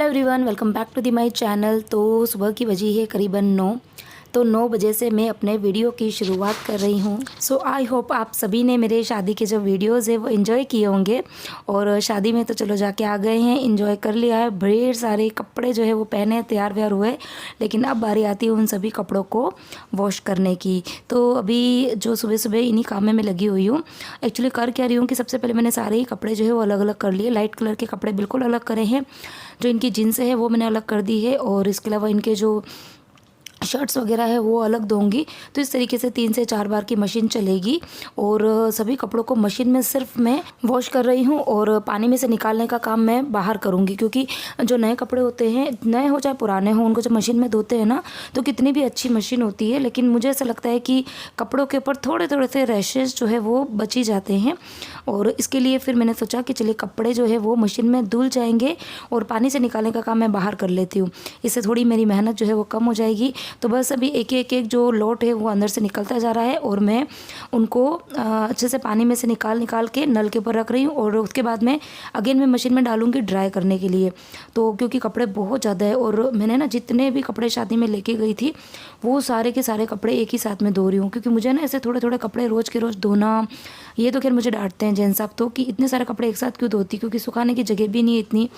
Everyone, welcome back to the my channel. तो सुबह की बजी है करीबन 9। तो 9 बजे से मैं अपने वीडियो की शुरुआत कर रही हूँ। सो आई होप आप सभी ने मेरे शादी के जो वीडियोस है वो एंजॉय किए होंगे। और शादी में तो चलो जाके आ गए हैं, एंजॉय कर लिया है, ढेर सारे कपड़े जो है वो पहने, तैयार व्यार हुए। लेकिन अब बारी आती है उन सभी कपड़ों को वॉश करने की। तो अभी जो सुबह सुबह इन्हीं काम में मैं लगी हुई हूँ। एक्चुअली कर क्या रही हूँ कि सबसे पहले मैंने सारे ही कपड़े जो है वो अलग अलग कर लिए। लाइट कलर के कपड़े बिल्कुल अलग करे हैं, जो इनकी जीन्स है वो मैंने अलग कर दी है, और इसके अलावा इनके जो शर्ट्स वगैरह है वो अलग दूंगी। तो इस तरीके से 3 से 4 बार की मशीन चलेगी। और सभी कपड़ों को मशीन में सिर्फ मैं वॉश कर रही हूँ, और पानी में से निकालने का काम मैं बाहर करूँगी। क्योंकि जो नए कपड़े होते हैं, नए हो चाहे पुराने हो, उनको जब मशीन में धोते हैं ना, तो कितनी भी अच्छी मशीन होती है, लेकिन मुझे ऐसा लगता है कि कपड़ों के ऊपर थोड़े थोड़े से रैशेज जो है वो बची जाते हैं। और इसके लिए फिर मैंने सोचा कि चलिए कपड़े जो है वो मशीन में धुल जाएंगे, और पानी से निकालने का काम मैं बाहर कर लेती हूँ। इससे थोड़ी मेरी मेहनत जो है वो कम हो जाएगी। तो बस अभी एक एक जो लोट है वो अंदर से निकलता जा रहा है, और मैं उनको अच्छे से पानी में से निकाल के नल के ऊपर रख रही हूँ। और उसके बाद में अगेन मैं मशीन में डालूंगी ड्राई करने के लिए। तो क्योंकि कपड़े बहुत ज़्यादा है, और मैंने ना जितने भी कपड़े शादी में लेके गई थी वो सारे के सारे कपड़े एक ही साथ में धो रही हूँ। क्योंकि मुझे ना ऐसे थोड़े थोड़े कपड़े रोज़ के रोज़ धोना, ये तो खैर मुझे डांटते हैं जेंट्स साहब तो, कि इतने सारे कपड़े एक साथ क्यों धोती, क्योंकि सुखाने की जगह भी नहीं है इतनी।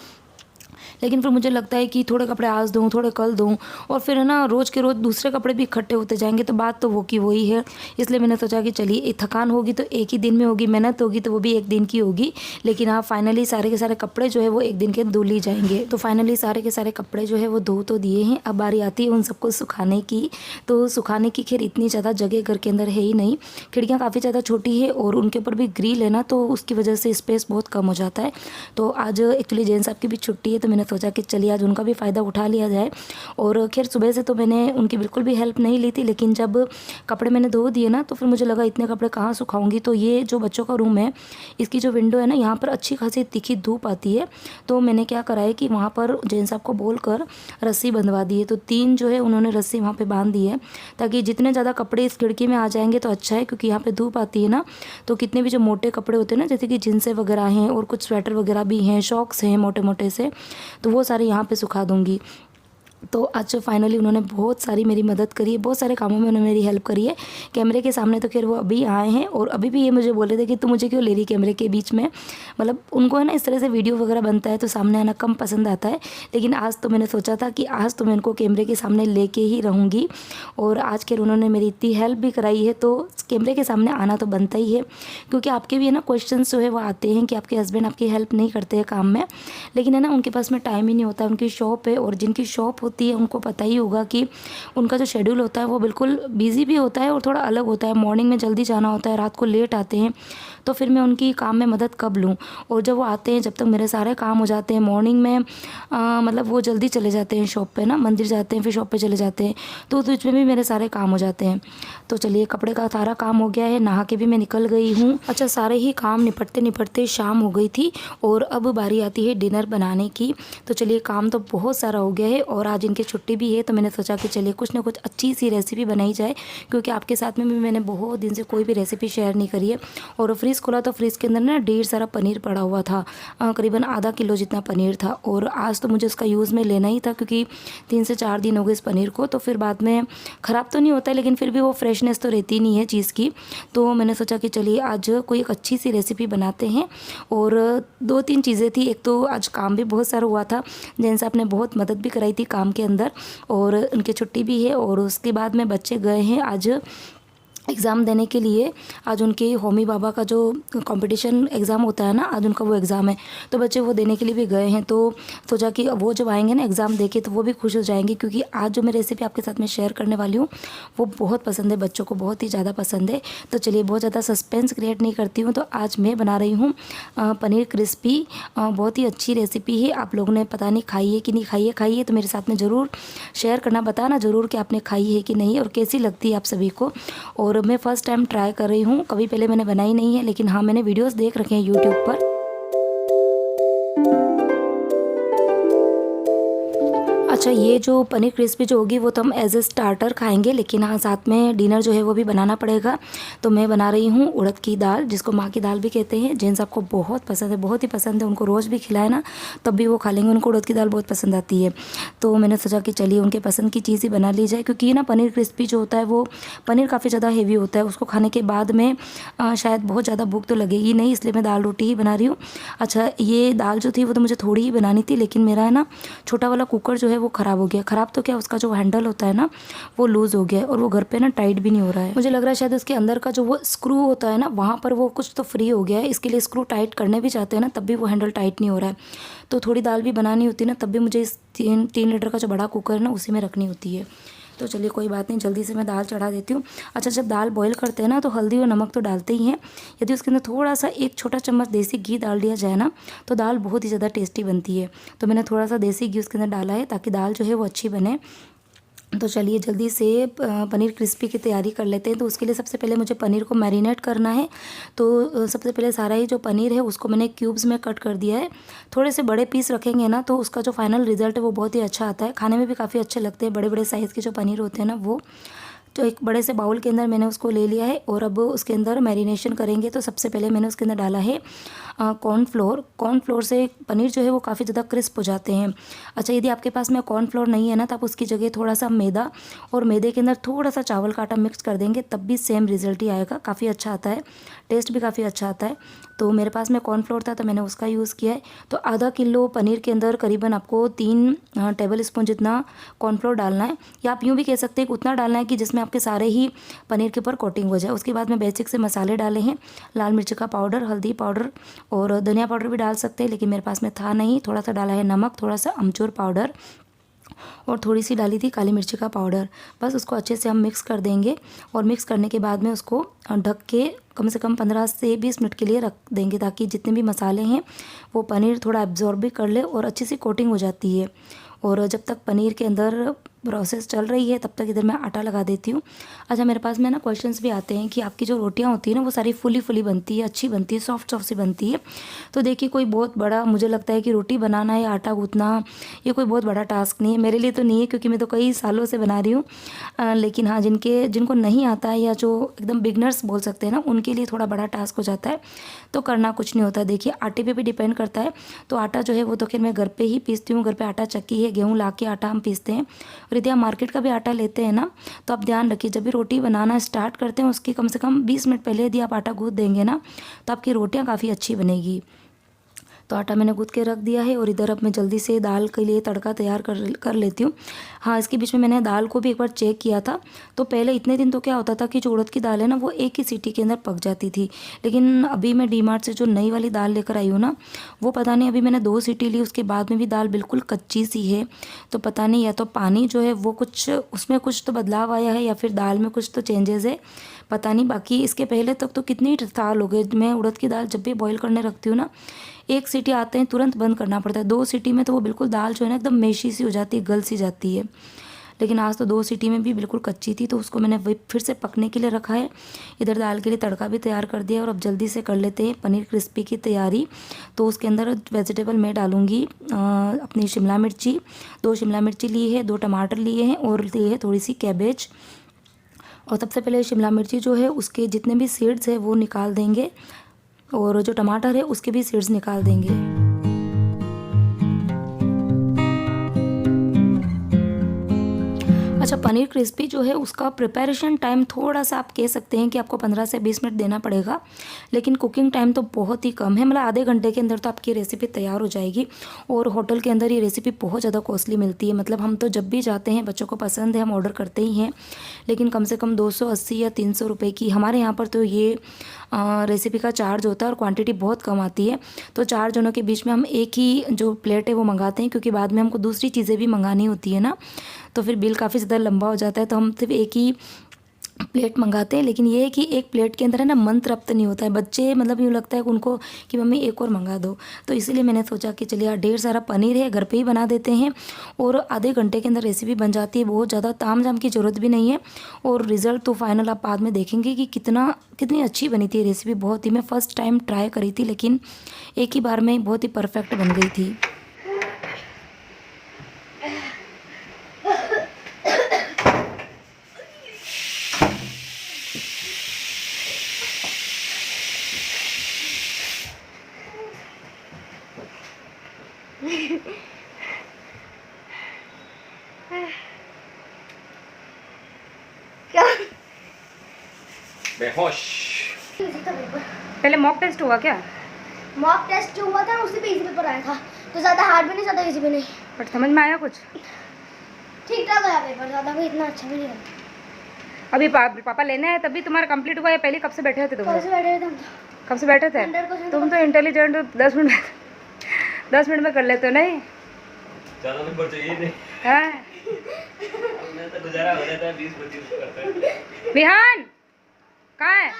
लेकिन फिर मुझे लगता है कि थोड़े कपड़े आज दूँ, थोड़े कल दूँ, और फिर है ना रोज़ के रोज़ दूसरे कपड़े भी इकट्ठे होते जाएंगे, तो बात तो वो की वही है। इसलिए मैंने सोचा कि चलिए थकान होगी तो एक ही दिन में होगी, मेहनत होगी तो वो भी एक दिन की होगी। लेकिन हाँ, फाइनली सारे के सारे कपड़े जो है वो एक दिन के धुल ही जाएंगे। तो फाइनली सारे के सारे कपड़े जो है वो धो तो दिए हैं। अब बारी आती है उन सबको सुखाने की। तो सुखाने की खैर इतनी ज़्यादा जगह घर के अंदर है ही नहीं, खिड़कियाँ काफ़ी ज़्यादा छोटी है, और उनके ऊपर भी ग्रिल है ना, तो उसकी वजह से स्पेस बहुत कम हो जाता है। तो आज एक्चुअली जेंट्स साहब की भी छुट्टी है, तो मैंने सोचा कि चलिए आज उनका भी फ़ायदा उठा लिया जाए। और खैर सुबह से तो मैंने उनकी बिल्कुल भी हेल्प नहीं ली थी, लेकिन जब कपड़े मैंने धो दिए ना, तो फिर मुझे लगा इतने कपड़े कहाँ सुखाऊंगी। तो ये जो बच्चों का रूम है, इसकी जो विंडो है ना, यहाँ पर अच्छी खासी तीखी धूप आती है। तो मैंने क्या करा है कि वहाँ पर जेंट्स साहब को बोलकर रस्सी बंधवा दी है। तो 3 जो है उन्होंने रस्सी वहाँ पर बांध दी है, ताकि जितने ज़्यादा कपड़े इस खिड़की में आ जाएंगे तो अच्छा है। क्योंकि यहाँ पर धूप आती है ना, तो कितने भी जो मोटे कपड़े होते हैं ना, जैसे कि जिनसे वगैरह हैं, और कुछ स्वेटर वगैरह भी हैं, शॉक्स हैं मोटे मोटे से, तो वो सारे यहाँ पे सुखा दूँगी। तो आज फाइनली उन्होंने बहुत सारी मेरी मदद करी है, बहुत सारे कामों में उन्होंने मेरी हेल्प करी है। कैमरे के सामने तो खैर वो अभी आए हैं, और अभी भी ये मुझे बोल रहे थे कि तू मुझे क्यों ले रही कैमरे के बीच में। मतलब उनको है ना इस तरह से वीडियो वगैरह बनता है तो सामने आना कम पसंद आता है। लेकिन आज तो मैंने सोचा था कि आज तो मैं उनको कैमरे के सामने लेके ही रहूँगी। और आज खैर उन्होंने मेरी इतनी हेल्प भी कराई है, तो कैमरे के सामने आना तो बनता ही है। क्योंकि आपके भी है ना क्वेश्चन जो है वो आते हैं कि आपके हस्बैंड आपकी हेल्प नहीं करते हैं काम में, लेकिन है ना उनके पास में टाइम ही नहीं होता। उनकी शॉप है, और जिनकी शॉप होती है उनको पता ही होगा कि उनका जो शेड्यूल होता है वो बिल्कुल बिजी भी होता है, और थोड़ा अलग होता है। मॉर्निंग में जल्दी जाना होता है, रात को लेट आते हैं, तो फिर मैं उनकी काम में मदद कब लूँ। और जब वो आते हैं, जब तक मेरे सारे काम हो जाते हैं मॉर्निंग में, मतलब वो जल्दी चले जाते हैं शॉप पे ना, मंदिर जाते हैं फिर शॉप पे चले जाते हैं, तो उस बीच में भी मेरे सारे काम हो जाते हैं। तो चलिए कपड़े का सारा काम हो गया है, नहा के भी मैं निकल गई हूँ। अच्छा, सारे ही काम निपटते निपटते शाम हो गई थी, और अब बारी आती है डिनर बनाने की। तो चलिए काम तो बहुत सारा हो गया है, और आज इनकी छुट्टी भी है, तो मैंने सोचा कि चलिए कुछ ना कुछ अच्छी सी रेसिपी बनाई जाए। क्योंकि आपके साथ में भी मैंने बहुत दिन से कोई भी रेसिपी शेयर नहीं करी है। और फ्रिज खोला तो फ्रिज के अंदर ना ढेर सारा पनीर पड़ा हुआ था, करीबन आधा किलो जितना पनीर था। और आज तो मुझे उसका यूज़ में लेना ही था, क्योंकि 3 से 4 दिन हो गए इस पनीर को, तो फिर बाद में ख़राब तो नहीं होता है, लेकिन फिर भी वो फ्रेशनेस तो रहती नहीं है चीज़ की। तो मैंने सोचा कि चलिए आज कोई एक अच्छी सी रेसिपी बनाते हैं। और 2-3 चीज़ें थी। एक तो आज काम भी बहुत सारा हुआ था, जैन साहब ने बहुत मदद भी कराई थी काम के अंदर, और उनकी छुट्टी भी है। और उसके बाद में बच्चे गए हैं आज एग्ज़ाम देने के लिए। आज उनके होमी बाबा का जो कंपटीशन एग्ज़ाम होता है ना, आज उनका वो एग्ज़ाम है, तो बच्चे वो देने के लिए भी गए हैं। तो सोचा कि वो जब आएंगे ना एग्ज़ाम दे के, तो वो भी खुश हो जाएंगे। क्योंकि आज जो मैं रेसिपी आपके साथ में शेयर करने वाली हूँ वो बहुत पसंद है, बच्चों को बहुत ही ज़्यादा पसंद है। तो चलिए बहुत ज़्यादा सस्पेंस क्रिएट नहीं करती हूँ, तो आज मैं बना रही हूँ पनीर क्रिस्पी। बहुत ही अच्छी रेसिपी है। आप लोगों ने पता नहीं खाई है कि नहीं खाई है तो मेरे साथ में ज़रूर शेयर करना, बताना ज़रूर कि आपने खाई है कि नहीं, और कैसी लगती है आप सभी को। और मैं फ़र्स्ट टाइम ट्राई कर रही हूँ, कभी पहले मैंने बनाई नहीं है, लेकिन हाँ मैंने वीडियोस देख रखे हैं यूट्यूब पर। अच्छा, ये जो पनीर क्रिस्पी जो होगी वो तो हम एज ए स्टार्टर खाएंगे, लेकिन हाँ साथ में डिनर जो है वो भी बनाना पड़ेगा। तो मैं बना रही हूँ उड़द की दाल, जिसको माँ की दाल भी कहते हैं। जेंट्स आपको बहुत पसंद है, बहुत ही पसंद है, उनको रोज़ भी खिलाए ना तब भी वो खा लेंगे, उनको उड़द की दाल बहुत पसंद आती है। तो मैंने सोचा कि चलिए उनके पसंद की चीज़ ही बना ली जाए, क्योंकि ना पनीर क्रिस्पी जो होता है वो पनीर काफ़ी ज़्यादा हेवी होता है, उसको खाने के बाद में शायद बहुत ज़्यादा भूख तो लगेगी नहीं, इसलिए मैं दाल रोटी ही बना रही हूँ। अच्छा, ये दाल जो थी वो तो मुझे थोड़ी ही बनानी थी, लेकिन मेरा है ना छोटा वाला कुकर जो है वो ख़राब हो गया। ख़राब तो क्या, उसका जो हैंडल होता है ना वो लूज़ हो गया है और वो घर पे ना टाइट भी नहीं हो रहा है। मुझे लग रहा है शायद उसके अंदर का जो वो स्क्रू होता है ना वहाँ पर वो कुछ तो फ्री हो गया है, इसके लिए स्क्रू टाइट करने भी चाहते हैं ना तब भी वो हैंडल टाइट नहीं हो रहा है। तो थोड़ी दाल भी बनानी होती है ना तब भी मुझे इस 3 लीटर का जो बड़ा कुकर है ना उसी में रखनी होती है। तो चलिए कोई बात नहीं, जल्दी से मैं दाल चढ़ा देती हूँ। अच्छा, जब दाल बॉईल करते हैं ना तो हल्दी और नमक तो डालते ही हैं। यदि उसके अंदर थोड़ा सा 1 छोटा चम्मच देसी घी डाल दिया जाए ना तो दाल बहुत ही ज़्यादा टेस्टी बनती है। तो मैंने थोड़ा सा देसी घी उसके अंदर डाला है ताकि दाल जो है वो अच्छी बने। तो चलिए जल्दी से पनीर क्रिस्पी की तैयारी कर लेते हैं। तो उसके लिए सबसे पहले मुझे पनीर को मैरिनेट करना है। तो सबसे पहले सारा ही जो पनीर है उसको मैंने क्यूब्स में कट कर दिया है। थोड़े से बड़े पीस रखेंगे ना तो उसका जो फाइनल रिज़ल्ट है वो बहुत ही अच्छा आता है, खाने में भी काफ़ी अच्छे लगते हैं। बड़े बड़े साइज़ के जो पनीर होते हैं ना वो, तो एक बड़े से बाउल के अंदर मैंने उसको ले लिया है और अब उसके अंदर मैरिनेशन करेंगे। तो सबसे पहले मैंने उसके अंदर डाला है कॉर्नफ्लोर। कॉर्नफ्लोर से पनीर जो है वो काफ़ी ज़्यादा क्रिस्प हो जाते हैं। अच्छा, यदि आपके पास में कॉर्नफ्लोर नहीं है ना तो आप उसकी जगह थोड़ा सा मैदा और मैदे के अंदर थोड़ा सा चावल का आटा मिक्स कर देंगे, तब भी सेम रिजल्ट ही आएगा, काफ़ी अच्छा आता है, टेस्ट भी काफ़ी अच्छा आता है। तो मेरे पास में कॉर्नफ्लोर था तो मैंने उसका यूज़ किया है। तो आधा किलो पनीर के अंदर करीबन आपको 3 टेबल स्पून जितना कॉर्नफ्लोर डालना है, या आप यूँ भी कह सकते हैं कि उतना डालना है कि जिसमें आपके सारे ही पनीर के ऊपर कोटिंग हो जाए। उसके बाद में बेसिक से मसाले डाले हैं, लाल मिर्च का पाउडर, हल्दी पाउडर और धनिया पाउडर भी डाल सकते हैं, लेकिन मेरे पास में था नहीं। थोड़ा सा डाला है नमक, थोड़ा सा अमचूर पाउडर और थोड़ी सी डाली थी काली मिर्ची का पाउडर। बस उसको अच्छे से हम मिक्स कर देंगे और मिक्स करने के बाद में उसको ढक के कम से कम 15 से 20 मिनट के लिए रख देंगे, ताकि जितने भी मसाले हैं वो पनीर थोड़ा एब्जॉर्ब भी कर ले और अच्छी सी कोटिंग हो जाती है। और जब तक पनीर के अंदर प्रोसेस चल रही है तब तक इधर मैं आटा लगा देती हूँ। अच्छा, मेरे पास में ना क्वेश्चंस भी आते हैं कि आपकी जो रोटियाँ होती है ना वो सारी फुली फुली बनती है, अच्छी बनती है, सॉफ्ट सॉफ्ट सी बनती है। तो देखिए, कोई बहुत बड़ा, मुझे लगता है कि रोटी बनाना या आटा गूँथना ये कोई बहुत बड़ा टास्क नहीं है, मेरे लिए तो नहीं है, क्योंकि मैं तो कई सालों से बना रही हूँ। लेकिन हाँ, जिनको नहीं आता है या जो एकदम बिगनर्स बोल सकते हैं ना, उनके लिए थोड़ा बड़ा टास्क हो जाता है। तो करना कुछ नहीं होता। देखिए, आटे पे भी डिपेंड करता है। तो आटा जो है वो तो खैर मैं घर पे ही पीसती हूँ, घर पे आटा चक्की है, गेहूँ ला के आटा हम पीसते हैं। और यदि आप मार्केट का भी आटा लेते हैं ना तो आप ध्यान रखिए, जब भी रोटी बनाना स्टार्ट करते हैं उसकी कम से कम 20 मिनट पहले यदि आप आटा गूँथ देंगे ना तो आपकी रोटियाँ काफ़ी अच्छी बनेगी। तो आटा मैंने गूँथ के रख दिया है और इधर अब मैं जल्दी से दाल के लिए तड़का तैयार कर लेती हूँ। हाँ, इसके बीच में मैंने दाल को भी एक बार चेक किया था। तो पहले इतने दिन तो क्या होता था कि जो उड़द की दाल है ना वो एक ही सीटी के अंदर पक जाती थी, लेकिन अभी मैं डीमार्ट से जो नई वाली दाल लेकर आई हूँ ना वो पता नहीं, अभी मैंने 2 सीटी ली, उसके बाद में भी दाल बिल्कुल कच्ची सी है। तो पता नहीं, या तो पानी जो है वो कुछ उसमें कुछ तो बदलाव आया है या फिर दाल में कुछ तो चेंजेस है, पता नहीं। बाकी इसके पहले तक तो कितनी साल हो गए, मैं उड़द की दाल जब भी बॉईल करने रखती हूँ ना 1 सीटी आते हैं तुरंत बंद करना पड़ता है। 2 सीटी में तो वो बिल्कुल दाल जो है ना एकदम मेशी सी हो जाती है, गल सी जाती है। लेकिन आज तो 2 सीटी में भी बिल्कुल कच्ची थी, तो उसको मैंने फिर से पकने के लिए रखा है। इधर दाल के लिए तड़का भी तैयार कर दिया और अब जल्दी से कर लेते हैं पनीर क्रिस्पी की तैयारी। तो उसके अंदर वेजिटेबल मैं डालूँगी अपनी शिमला मिर्ची, 2 शिमला मिर्ची ली है, 2 टमाटर लिए हैं और लिए है थोड़ी सी कैबेज। और सबसे पहले शिमला मिर्ची जो है उसके जितने भी सीड्स है वो निकाल देंगे और जो टमाटर है उसके भी सीड्स निकाल देंगे। अच्छा, पनीर क्रिस्पी जो है उसका प्रिपरेशन टाइम थोड़ा सा आप कह सकते हैं कि आपको 15 से 20 मिनट देना पड़ेगा, लेकिन कुकिंग टाइम तो बहुत ही कम है, मतलब आधे घंटे के अंदर तो आपकी रेसिपी तैयार हो जाएगी। और होटल के अंदर ये रेसिपी बहुत ज़्यादा कॉस्टली मिलती है, मतलब हम तो जब भी जाते हैं बच्चों को पसंद है हम ऑर्डर करते ही हैं, लेकिन कम से कम 280 या 300 रुपये की हमारे यहाँ पर तो ये रेसिपी का चार्ज होता है और क्वांटिटी बहुत कम आती है। तो 4 जनों के बीच में हम एक ही जो प्लेट है वो मंगाते हैं, क्योंकि बाद में हमको दूसरी चीज़ें भी मंगानी होती है ना, तो फिर बिल काफ़ी ज़्यादा लंबा हो जाता है। तो हम सिर्फ एक ही प्लेट मंगाते हैं, लेकिन ये है कि एक प्लेट के अंदर है ना मन तृप्त नहीं होता है, बच्चे मतलब यूँ लगता है कि उनको कि मम्मी एक और मंगा दो। तो इसीलिए मैंने सोचा कि चलिए यार ढेर सारा पनीर है, घर पे ही बना देते हैं और आधे घंटे के अंदर रेसिपी बन जाती है, बहुत ज़्यादा तामझाम की ज़रूरत भी नहीं है। और रिज़ल्ट तो फाइनल आप बाद में देखेंगे कि कितनी अच्छी बनी थी रेसिपी। बहुत ही, मैं फ़र्स्ट टाइम ट्राई करी थी लेकिन एक ही बार में बहुत ही परफेक्ट बन गई थी। बेहोश। पहले मॉक टेस्ट हुआ क्या? मॉक टेस्ट जो हुआ था ना उसी पे इजी पेपर आया था, तो ज़्यादा हार्ड भी नहीं ज़्यादा इजी भी नहीं, बट समझ में आया कुछ? ठीक ठाक आया पेपर, ज़्यादा भी इतना अच्छा भी नहीं आया। अभी पापा लेने आए तभी तुम्हारा कंप्लीट हुआ या पहले कब से बैठे थे तुम? कब से बैठे थे हम? कब से बैठे थे? 100% तुम तो इंटेलिजेंट हो, 10 मिनट में कर लेते हो नहीं? ज़्यादा नंबर चाहिए नहीं। हाँ मैं तो गुजारा हो जाता है 20-25 करते। विहान कहाँ है?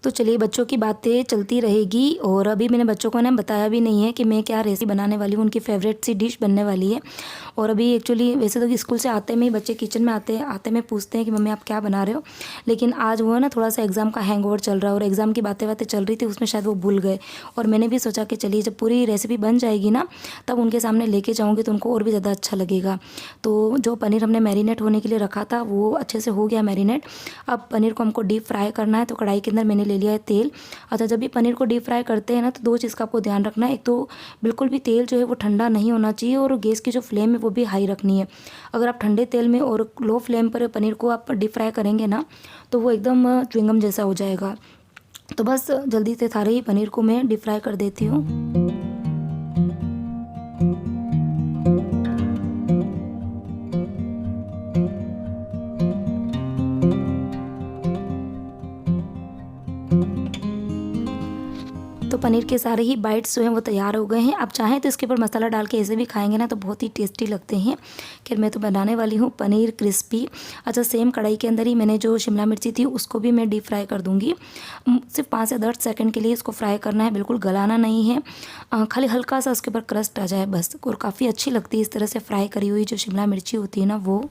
तो चलिए बच्चों की बातें चलती रहेगी और अभी मैंने बच्चों को ना बताया भी नहीं है कि मैं क्या रेसिपी बनाने वाली हूँ। उनकी फेवरेट सी डिश बनने वाली है। और अभी एक्चुअली वैसे तो स्कूल से आते में ही बच्चे किचन में आते में पूछते हैं कि मम्मी आप क्या बना रहे हो, लेकिन आज वो ना थोड़ा सा एग्ज़ाम का हैंगओवर चल रहा है और एग्ज़ाम की बातें चल रही थी, उसमें शायद वो भूल गए। और मैंने भी सोचा कि चलिए जब पूरी रेसिपी बन जाएगी ना तब उनके सामने लेके जाऊँगी तो उनको और भी ज़्यादा अच्छा लगेगा। तो जो पनीर हमने मैरिनेट होने के लिए रखा था वो अच्छे से हो गया मैरिनेट। अब पनीर को हमको डीप फ्राई करना है, तो कढ़ाई के अंदर मैंने ले लिया है तेल। अच्छा, जब भी पनीर को डीप फ्राई करते हैं ना तो 2 चीज़ का आपको ध्यान रखना है। एक तो बिल्कुल भी तेल जो है वो ठंडा नहीं होना चाहिए और गैस की जो फ्लेम है वो भी हाई रखनी है। अगर आप ठंडे तेल में और लो फ्लेम पर पनीर को आप डीप फ्राई करेंगे ना तो वो एकदम च्युइंगम जैसा हो जाएगा। तो बस जल्दी से सारे ही पनीर को मैं डीप फ्राई कर देती हूँ। तो पनीर के सारे ही बाइट्स जो हैं वो तैयार हो गए हैं। आप चाहें तो इसके ऊपर मसाला डाल के ऐसे भी खाएंगे ना तो बहुत ही टेस्टी लगते हैं। खैर मैं तो बनाने वाली हूँ पनीर क्रिस्पी। अच्छा, सेम कढ़ाई के अंदर ही मैंने जो शिमला मिर्ची थी उसको भी मैं डीप फ्राई कर दूँगी। सिर्फ 5 से 10 सेकंड के लिए इसको फ्राई करना है, बिल्कुल गलाना नहीं है, खाली हल्का सा उसके ऊपर क्रस्ट आ जाए बस। और काफ़ी अच्छी लगती है इस तरह से फ्राई करी हुई जो शिमला मिर्ची होती है ना वो।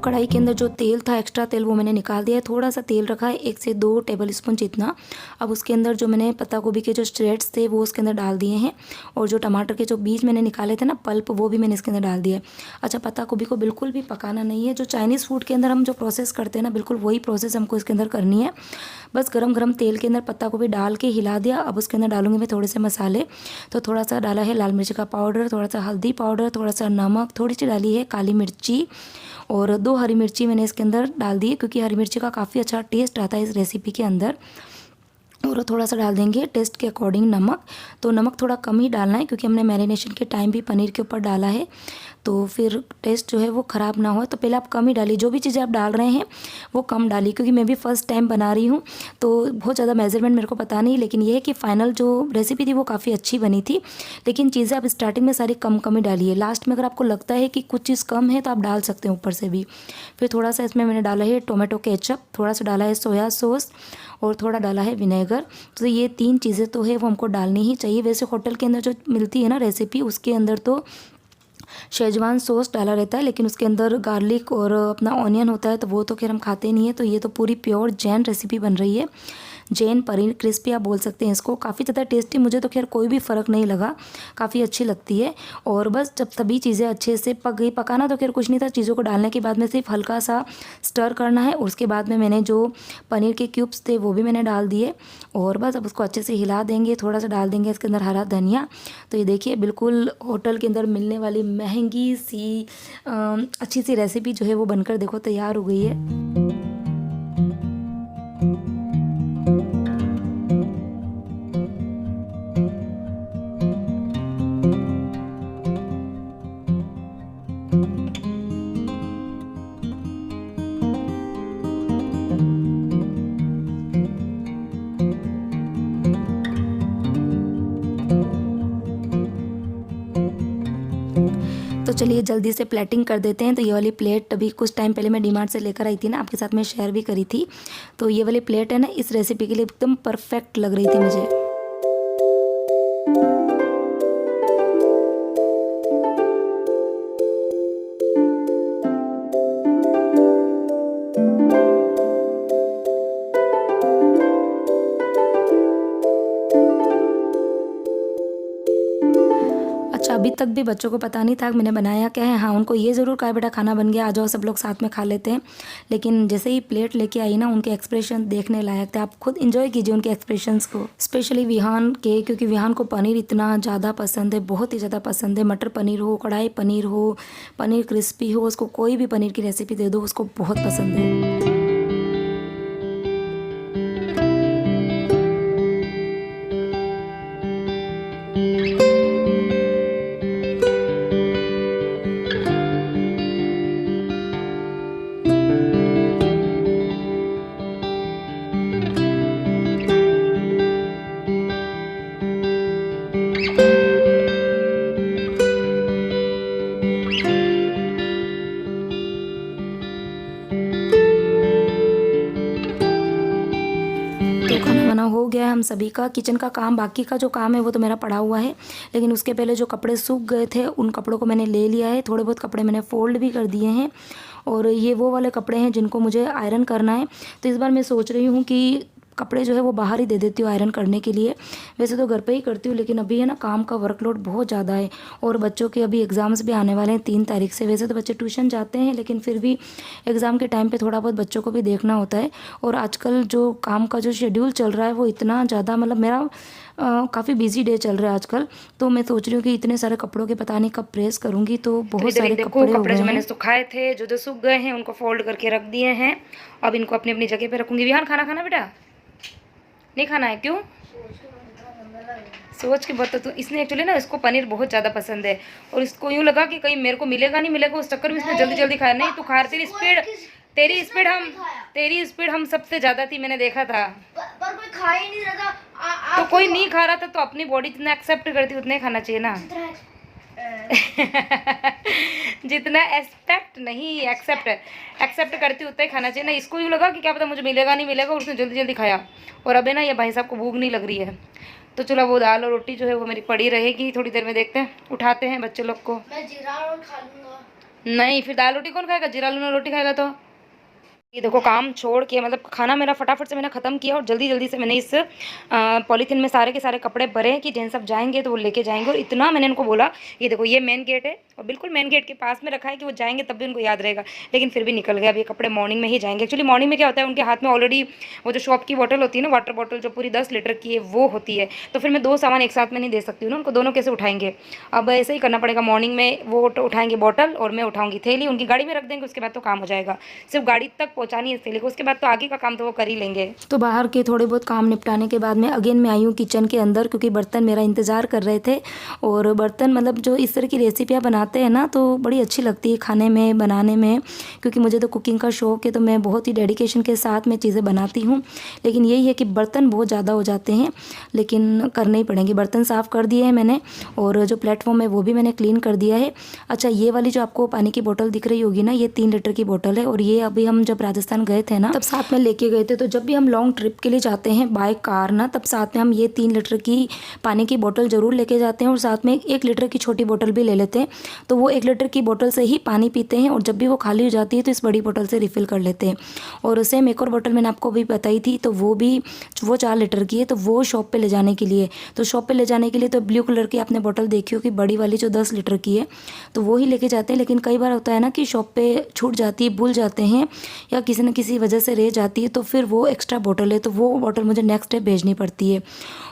कढ़ाई के अंदर जो तेल था, एक्स्ट्रा तेल, वो मैंने निकाल दिया है। थोड़ा सा तेल रखा है, 1 से 2 टेबल स्पून जितना। अब उसके अंदर जो मैंने पत्ता गोभी के जो श्रेड्स थे वो उसके अंदर डाल दिए हैं और जो टमाटर के जो बीज मैंने निकाले थे ना पल्प, वो भी मैंने इसके अंदर डाल दिया है। अच्छा, पत्ता गोभी को बिल्कुल भी पकाना नहीं है। जो चाइनीज़ फूड के अंदर हम जो प्रोसेस करते हैं ना बिल्कुल वही प्रोसेस हमको इसके अंदर करनी है। बस गरम गरम तेल के अंदर पत्ता गोभी डाल के हिला दिया। अब उसके अंदर डालूंगी मैं थोड़े से मसाले। तो थोड़ा सा डाला है लाल मिर्च का पाउडर, थोड़ा सा हल्दी पाउडर, थोड़ा सा नमक, थोड़ी सी डाली है काली मिर्ची और 2 हरी मिर्ची मैंने इसके अंदर डाल दी है क्योंकि हरी मिर्ची का काफ़ी अच्छा टेस्ट आता है इस रेसिपी के अंदर। और थोड़ा सा डाल देंगे टेस्ट के अकॉर्डिंग नमक। तो नमक थोड़ा कम ही डालना है क्योंकि हमने मैरिनेशन के टाइम भी पनीर के ऊपर डाला है, तो फिर टेस्ट जो है वो ख़राब ना हो। तो पहले आप कम ही डालिए, जो भी चीज़ें आप डाल रहे हैं वो कम डालिए, क्योंकि मैं भी फ़र्स्ट टाइम बना रही हूँ तो बहुत ज़्यादा मेजरमेंट मेरे को पता नहीं। लेकिन ये है कि फ़ाइनल जो रेसिपी थी वो काफ़ी अच्छी बनी थी। लेकिन चीज़ें आप स्टार्टिंग में सारी कम कम ही डालिए। लास्ट में अगर आपको लगता है कि कुछ चीज़ कम है तो आप डाल सकते हैं ऊपर से भी। फिर थोड़ा सा इसमें मैंने डाला है टोमेटो केचप, थोड़ा सा डाला है सोया सॉस और थोड़ा डाला है विनेगर। तो ये 3 चीज़ें तो है वो हमको डालनी ही चाहिए। वैसे होटल के अंदर जो मिलती है ना रेसिपी उसके अंदर तो शेजवान सॉस डाला रहता है, लेकिन उसके अंदर गार्लिक और अपना ऑनियन होता है तो वो तो खैर हम खाते नहीं है। तो ये तो पूरी प्योर जैन रेसिपी बन रही है। जैन पनीर क्रिस्पी आप बोल सकते हैं इसको। काफ़ी ज़्यादा टेस्टी, मुझे तो खैर कोई भी फ़र्क नहीं लगा, काफ़ी अच्छी लगती है। और बस जब सभी चीज़ें अच्छे से पक गई, पकाना तो खैर कुछ नहीं था, चीज़ों को डालने के बाद में सिर्फ हल्का सा स्टर करना है। और उसके बाद में मैंने जो पनीर के क्यूब्स थे वो भी मैंने डाल दिए और बस अब उसको अच्छे से हिला देंगे। थोड़ा सा डाल देंगे इसके अंदर हरा धनिया। तो ये देखिए बिल्कुल होटल के अंदर मिलने वाली महंगी सी अच्छी सी रेसिपी जो है वो बनकर देखो तैयार हो गई है। तो चलिए जल्दी से प्लेटिंग कर देते हैं। तो ये वाली प्लेट अभी कुछ टाइम पहले मैं डीमार्ट से लेकर आई थी ना, आपके साथ में शेयर भी करी थी। तो ये वाली प्लेट है ना इस रेसिपी के लिए एकदम परफेक्ट लग रही थी मुझे। अभी तक भी बच्चों को पता नहीं था कि मैंने बनाया क्या है। हाँ, उनको ये ज़रूर कहा बेटा खाना बन गया, आ जाओ सब लोग साथ में खा लेते हैं। लेकिन जैसे ही प्लेट लेके आई ना, उनके एक्सप्रेशन देखने लायक थे। आप खुद इंजॉय कीजिए उनके एक्सप्रेशंस को, स्पेशली विहान के, क्योंकि विहान को पनीर इतना ज़्यादा पसंद है, बहुत ही ज़्यादा पसंद है। मटर पनीर हो, कढ़ाई पनीर हो, पनीर क्रिस्पी हो, उसको कोई भी पनीर की रेसिपी दे दो उसको बहुत पसंद है। तो खाना वाना हो गया है हम सभी का। किचन का काम, बाकी का जो काम है वो तो मेरा पड़ा हुआ है, लेकिन उसके पहले जो कपड़े सूख गए थे उन कपड़ों को मैंने ले लिया है। थोड़े बहुत कपड़े मैंने फ़ोल्ड भी कर दिए हैं, और ये वो वाले कपड़े हैं जिनको मुझे आयरन करना है। तो इस बार मैं सोच रही हूँ कि कपड़े जो है वो बाहर ही दे देती हूँ आयरन करने के लिए। वैसे तो घर पे ही करती हूँ, लेकिन अभी है ना काम का वर्कलोड बहुत ज़्यादा है, और बच्चों के अभी एग्ज़ाम्स भी आने वाले हैं 3 तारीख से। वैसे तो बच्चे ट्यूशन जाते हैं, लेकिन फिर भी एग्ज़ाम के टाइम पे थोड़ा बहुत बच्चों को भी देखना होता है। और आजकल जो काम का जो शेड्यूल चल रहा है वो इतना ज़्यादा, मतलब मेरा काफ़ी बिजी डे चल रहा है आजकल। तो मैं सोच रही हूँ कि इतने सारे कपड़ों के पता नहीं कब प्रेस करूँगी, तो बहुत सारे कपड़े जो मैंने सुखाए थे, जो सूख गए हैं, उनको फोल्ड करके रख दिए हैं। अब इनको अपनी अपनी जगह पे रखूँगी। विहान खाना खाना बेटा? नहीं खाना है, क्यों? सोच के बता। तो इसने एक्चुअली ना, इसको पनीर बहुत ज़्यादा पसंद है, और इसको यूँ लगा कि कहीं मेरे को मिलेगा नहीं मिलेगा, उस चक्कर में इसने जल्दी जल्दी खाया। नहीं, तू खा, तेरी स्पीड हम सबसे ज़्यादा थी, मैंने देखा था। पर कोई खा ही नहीं रहा था। तो कोई नहीं खा रहा था, तो अपनी बॉडी जितना एक्सेप्ट करती उतना ही खाना चाहिए ना। जितना एक्सेप्ट करती उतना ही खाना चाहिए ना। इसको यूँ लगा कि क्या पता मुझे मिलेगा नहीं मिलेगा, और उसने जल्दी जल्दी खाया। और अबे ना ये भाई साहब को भूख नहीं लग रही है, तो चलो वो दाल और रोटी जो है वो मेरी पड़ी रहेगी। थोड़ी देर में देखते हैं, उठाते हैं बच्चे लोग को। मैं जीरा रोटी खा लूंगा। नहीं, फिर दाल रोटी कौन खाएगा? जीरा लूना रोटी खाएगा तो। ये देखो काम छोड़ के, मतलब खाना मेरा फटाफट से मैंने ख़त्म किया, और जल्दी जल्दी से मैंने इस पॉलीथीन में सारे के सारे कपड़े भरे कि जैन सब जाएंगे तो वो लेके जाएंगे। और इतना मैंने इनको बोला, ये देखो ये मेन गेट है, और बिल्कुल मेन गेट के पास में रखा है कि वो जाएंगे तब भी उनको याद रहेगा, लेकिन फिर भी निकल गया। अब ये कपड़े मॉर्निंग में ही जाएंगे। एक्चुअली मॉर्निंग में क्या होता है, उनके हाथ में ऑलरेडी वो जो शॉप की बॉटल होती है ना, वाटर बॉटल जो पूरी 10 लीटर की है वो होती है। तो फिर मैं 2 सामान एक साथ में नहीं दे सकती हूँ ना, उनको दोनों कैसे उठाएंगे। अब ऐसे ही करना पड़ेगा। मॉर्निंग में वो उठाएंगे बॉटल, और मैं उठाऊंगी थैली, उनकी गाड़ी में रख देंगे, उसके बाद तो काम हो जाएगा। सिर्फ गाड़ी तक पहुँचानी है थैली को, उसके बाद तो आगे का काम तो वो कर ही लेंगे। तो बाहर के थोड़े बहुत काम निपटाने के बाद में अगेन मैं आई हूँ किचन के अंदर, क्योंकि बर्तन मेरा इंतज़ार कर रहे थे। और बर्तन, मतलब जो इस तरह की रेसिपियाँ बनाते हैं ना, तो बड़ी अच्छी लगती है खाने में, बनाने में, क्योंकि मुझे तो कुकिंग का शौक़ है, तो मैं बहुत ही डेडिकेशन के साथ में चीज़ें बनाती हूँ। लेकिन यही है कि बर्तन बहुत ज़्यादा हो जाते हैं, लेकिन करने ही पड़ेंगे। बर्तन साफ़ कर दिए हैं मैंने, और जो प्लेटफॉर्म है वो भी मैंने क्लीन कर दिया है। अच्छा, ये वाली जो आपको पानी की बोतल दिख रही होगी ना, ये 3 लीटर की बोतल है, और ये अभी हम जब राजस्थान गए थे ना, तब साथ में लेके गए थे। तो जब भी हम लॉन्ग ट्रिप के लिए जाते हैं बाय कार ना, तब साथ में हम ये 3 लीटर की पानी की बोतल ज़रूर लेके जाते हैं, और साथ में 1 लीटर की छोटी बोतल भी ले लेते हैं। तो वो 1 लीटर की बोतल से ही पानी पीते हैं, और जब भी वो खाली हो जाती है तो इस बड़ी बोतल से रिफ़िल कर लेते हैं। और सेम एक और बोतल मैंने आपको भी बताई थी, तो वो 4 लीटर की है, तो वो शॉप पे ले जाने के लिए। तो शॉप पे ले जाने के लिए तो ब्लू कलर की आपने बोतल देखी होगी, बड़ी वाली जो 10 लीटर की है, तो वो ही लेके जाते हैं। लेकिन कई बार होता है ना कि शॉप पे छूट जाती है, भूल जाते हैं, या किसी न किसी वजह से रह जाती है, तो फिर वो एक्स्ट्रा बोतल है, तो वो बोतल मुझे नेक्स्ट डे भेजनी पड़ती है।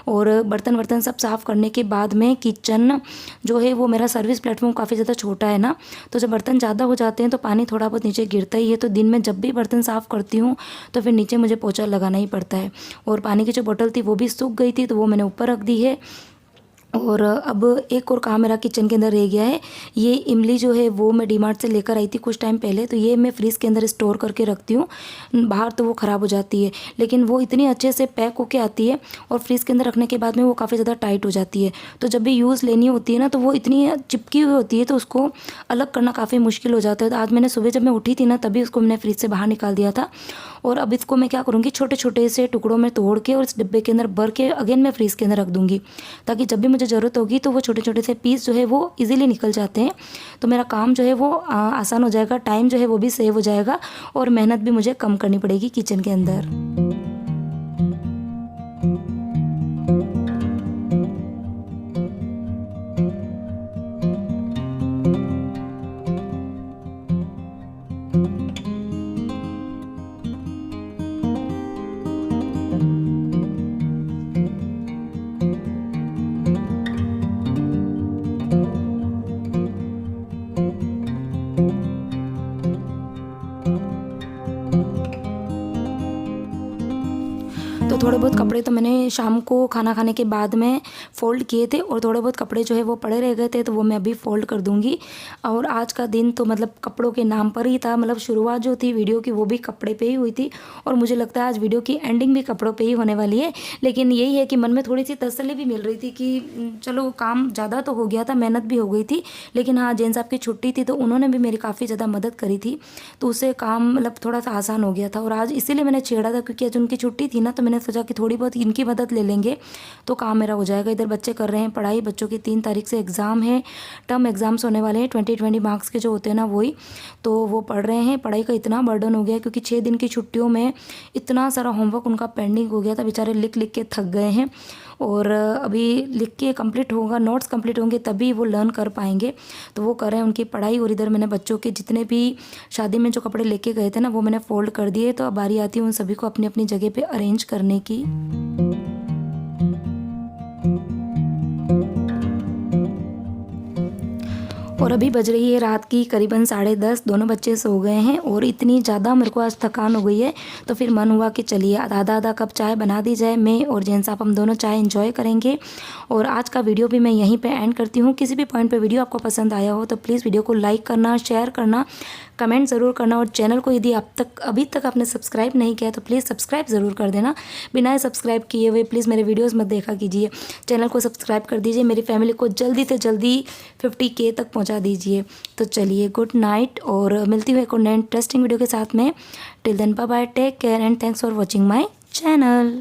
और बर्तन सब साफ़ करने के बाद में किचन जो है वो मेरा सर्विस प्लेटफॉर्म काफ़ी ज़्यादा छोटा है ना, तो जब बर्तन ज़्यादा हो जाते हैं तो पानी थोड़ा बहुत नीचे गिरता ही है। तो दिन में जब भी बर्तन साफ़ करती हूँ तो फिर नीचे मुझे पोछा लगाना ही पड़ता है। और पानी की जो बोतल थी वो भी सूख गई थी, तो वो मैंने ऊपर रख दी है। और अब एक और काम मेरा किचन के अंदर रह गया है। ये इमली जो है वो मैं डीमार्ट से लेकर आई थी कुछ टाइम पहले, तो ये मैं फ्रीज़ के अंदर स्टोर करके रखती हूँ। बाहर तो वो ख़राब हो जाती है, लेकिन वो इतनी अच्छे से पैक होके आती है, और फ्रीज़ के अंदर रखने के बाद में वो काफ़ी ज़्यादा टाइट हो जाती है। तो जब भी यूज़ लेनी होती है ना, तो वो इतनी चिपकी हुई होती है, तो उसको अलग करना काफ़ी मुश्किल हो जाता है। तो आज मैंने सुबह जब मैं उठी थी ना, तभी उसको मैंने फ्रीज़ से बाहर निकाल दिया था। और अब इसको मैं क्या करूँगी, छोटे छोटे से टुकड़ों में तोड़ के और इस डिब्बे के अंदर भर के अगेन मैं फ्रीज़ के अंदर रख दूँगी, ताकि जब भी मुझे ज़रूरत होगी तो वो छोटे छोटे से पीस जो है वो इजीली निकल जाते हैं। तो मेरा काम जो है वो आसान हो जाएगा, टाइम जो है वो भी सेव हो जाएगा, और मेहनत भी मुझे कम करनी पड़ेगी किचन के अंदर। थोड़े बहुत कपड़े तो मैंने शाम को खाना खाने के बाद में फ़ोल्ड किए थे और थोड़े बहुत कपड़े जो है वो पड़े रह गए थे, तो वो मैं अभी फ़ोल्ड कर दूँगी। और आज का दिन तो मतलब कपड़ों के नाम पर ही था, मतलब शुरुआत जो थी वीडियो की वो भी कपड़े पे ही हुई थी और मुझे लगता है आज वीडियो की एंडिंग भी कपड़ों पे ही होने वाली है। लेकिन यही है कि मन में थोड़ी सी तसल्ली भी मिल रही थी कि चलो काम ज़्यादा तो हो गया था, मेहनत भी हो गई थी, लेकिन हाँ जैन साहब की छुट्टी थी तो उन्होंने भी मेरी काफ़ी ज़्यादा मदद करी थी, तो उससे काम मतलब थोड़ा सा आसान हो गया था। और आज इसीलिए मैंने छेड़ा था क्योंकि आज उनकी छुट्टी थी ना, तो मैंने सोचा कि थोड़ी बहुत इनकी मदद ले लेंगे तो काम मेरा हो जाएगा। इधर बच्चे कर रहे हैं पढ़ाई, बच्चों की 3 तारीख से एग्ज़ाम है, टर्म एग्ज़ाम्स होने वाले हैं, 20 मार्क्स के जो होते हैं ना वही, तो वो पढ़ रहे हैं। पढ़ाई का इतना बर्डन हो गया क्योंकि 6 दिन की छुट्टियों में इतना सारा होमवर्क उनका पेंडिंग हो गया था, बेचारे लिख लिख के थक गए हैं। और अभी लिख के कंप्लीट होगा, नोट्स कंप्लीट होंगे तभी वो लर्न कर पाएंगे, तो वो कर रहे हैं उनकी पढ़ाई। और इधर मैंने बच्चों के जितने भी शादी में जो कपड़े लेके गए थे ना वो मैंने फ़ोल्ड कर दिए, तो अब बारी आती है उन सभी को अपनी अपनी जगह पे अरेंज करने की। और अभी बज रही है रात की करीबन 10:30, दोनों बच्चे सो गए हैं और इतनी ज़्यादा मेरे को आज थकान हो गई है, तो फिर मन हुआ कि चलिए आधा कप चाय बना दी जाए। मैं और जैन साहब हम दोनों चाय एंजॉय करेंगे। और आज का वीडियो भी मैं यहीं पे एंड करती हूँ। किसी भी पॉइंट पे वीडियो आपको पसंद आया हो तो प्लीज़ वीडियो को लाइक करना, शेयर करना, कमेंट ज़रूर करना। और चैनल को यदि अभी तक आपने सब्सक्राइब नहीं किया तो प्लीज़ सब्सक्राइब ज़रूर कर देना। बिना सब्सक्राइब किए हुए प्लीज़ मेरे वीडियोज़ मत देखा कीजिए, चैनल को सब्सक्राइब कर दीजिए, मेरी फैमिली को जल्दी से जल्दी 50K तक पहुँचा दीजिए। तो चलिए गुड नाइट, और मिलती हूँ एक और नए इंटरेस्टिंग वीडियो के साथ में। Till then bye bye, take care and thanks for watching my channel.